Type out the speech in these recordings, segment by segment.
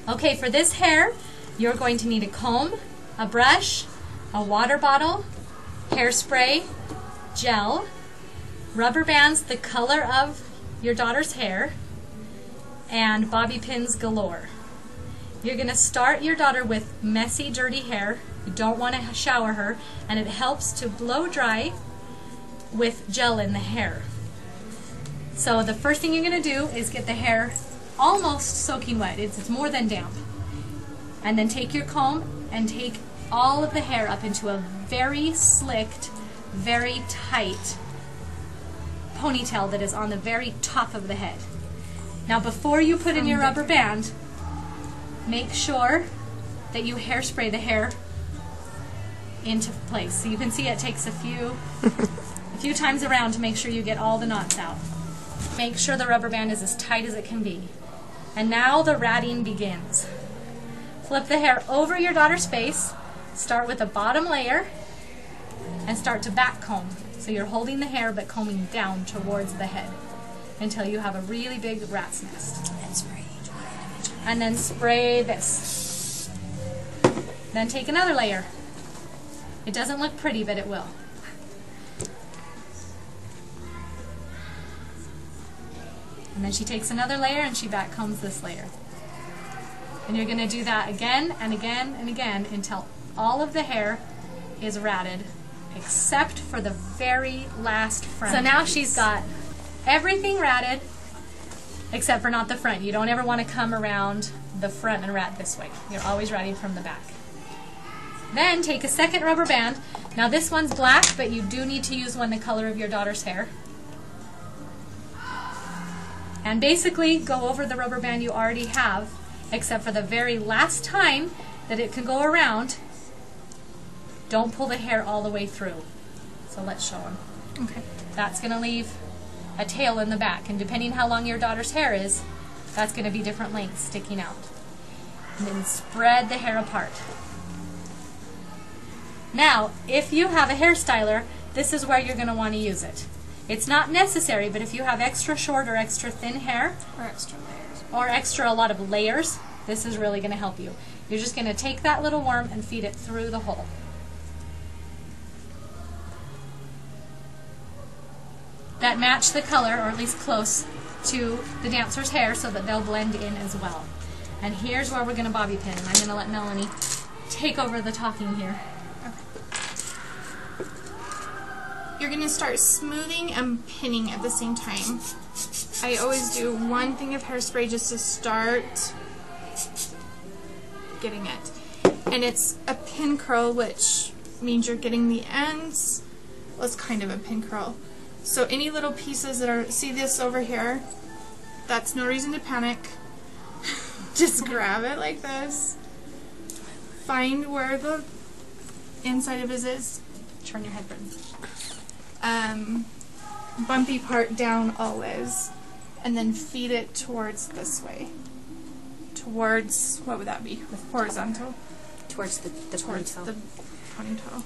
Okay, for this hair, you're going to need a comb, a brush, a water bottle, hairspray, gel, rubber bands the color of your daughter's hair, and bobby pins galore. You're going to start your daughter with messy, dirty hair. You don't want to shower her, and it helps to blow dry with gel in the hair. So the first thing you're going to do is get the hair almost soaking wet. It's more than damp. And then take your comb and take all of the hair up into a very slicked, very tight ponytail that is on the very top of the head. Now before you put in your rubber band, make sure that you hairspray the hair into place. So you can see it takes a few times around to make sure you get all the knots out. Make sure the rubber band is as tight as it can be. And now the ratting begins. Flip the hair over your daughter's face, start with the bottom layer, and start to back comb. So you're holding the hair but combing down towards the head until you have a really big rat's nest. And then spray this. Then take another layer. It doesn't look pretty, but it will. And then she takes another layer and she back combs this layer. And you're going to do that again and again and again until all of the hair is ratted except for the very last front. So now she's got everything ratted except for not the front. You don't ever want to come around the front and rat this way. You're always ratting from the back. Then take a second rubber band. Now this one's black, but you do need to use one the color of your daughter's hair. And basically go over the rubber band you already have, except for the very last time that it can go around. Don't pull the hair all the way through. So let's show them. Okay. That's going to leave a tail in the back, and depending how long your daughter's hair is, that's going to be different lengths sticking out. And then spread the hair apart. Now, if you have a hair styler, this is where you're going to want to use it. It's not necessary, but if you have extra short or extra thin hair, Or extra layers. or extra a lot of layers, this is really going to help you. You're just going to take that little worm and feed it through the hole. That match the color, or at least close, to the dancer's hair so that they'll blend in as well. And here's where we're going to bobby pin. I'm going to let Melanie take over the talking here. You're going to start smoothing and pinning at the same time. I always do one thing of hairspray just to start getting it. And it's a pin curl, which means you're getting the ends. Well, it's kind of a pin curl. So any little pieces that are, see this over here? That's no reason to panic. Just grab it like this. Find where the inside of it is. Turn your head, Brittany. Bumpy part down always, and then feed it towards this way. Towards, what would that be? Horizontal? Towards the Towards ponytail. the ponytail.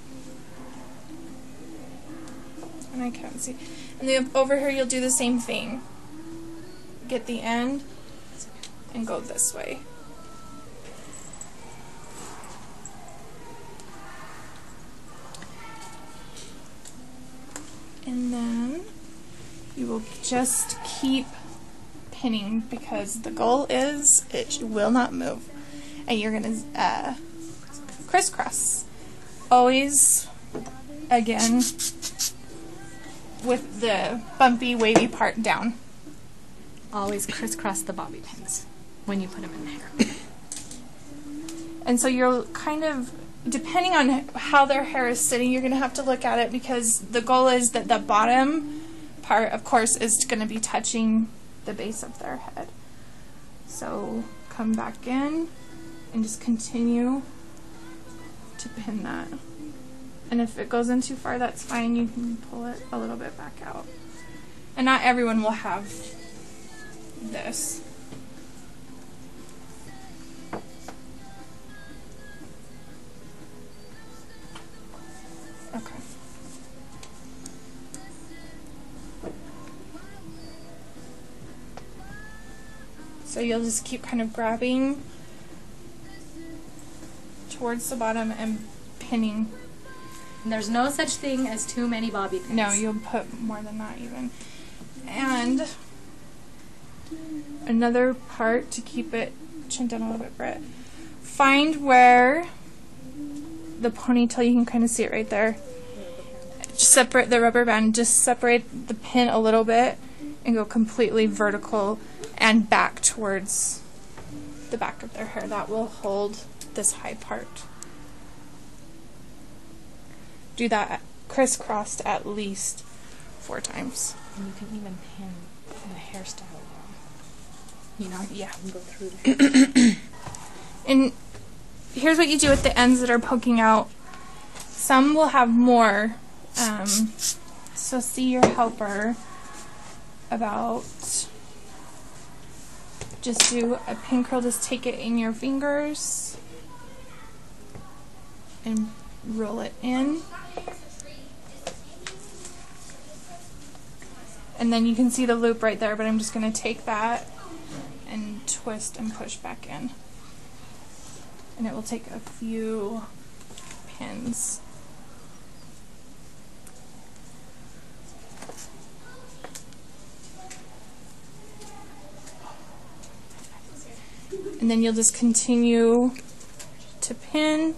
And I can't see. And then over here you'll do the same thing. Get the end and go this way. And then you will just keep pinning because the goal is it will not move. And you're going to crisscross. Always, again, with the bumpy, wavy part down. Always crisscross the bobby pins when you put them in the hair. And so you're kind of, depending on how their hair is sitting, you're going to have to look at it because the goal is that the bottom part, of course, is going to be touching the base of their head. So come back in and just continue to pin that. And if it goes in too far, that's fine. You can pull it a little bit back out. And not everyone will have this. Okay. So you'll just keep kind of grabbing towards the bottom and pinning. And there's no such thing as too many bobby pins. No, you'll put more than that even. And another part to keep it chin down a little bit, Britt. Find where the ponytail, you can kind of see it right there. Just separate the rubber band, just separate the pin a little bit and go completely vertical and back towards the back of their hair. That will hold this high part. Do that crisscrossed at least 4 times. And you can even pin the hairstyle along. You know? Yeah. And go through the And here's what you do with the ends that are poking out. Some will have more. So see your helper about, just do a pin curl, just take it in your fingers and roll it in. And then you can see the loop right there, but I'm just going to take that and twist and push back in. And it will take a few pins. And then you'll just continue to pin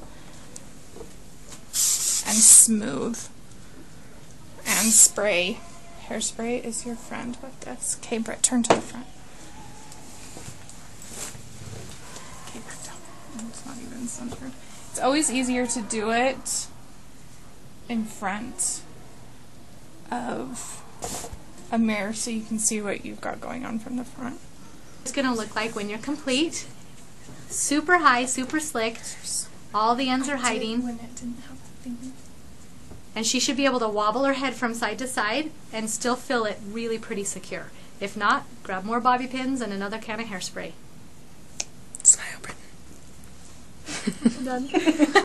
and smooth and spray. Hairspray is your friend with this. Okay, Britt, turn to the front. Okay, back down. It's not even centered. It's always easier to do it in front of a mirror so you can see what you've got going on from the front. It's going to look like when you're complete. Super high, super slick. All the ends are hiding. When it didn't have the thing. And she should be able to wobble her head from side to side and still feel it really pretty secure. If not, grab more bobby pins and another can of hairspray. Smile, Britt. Done.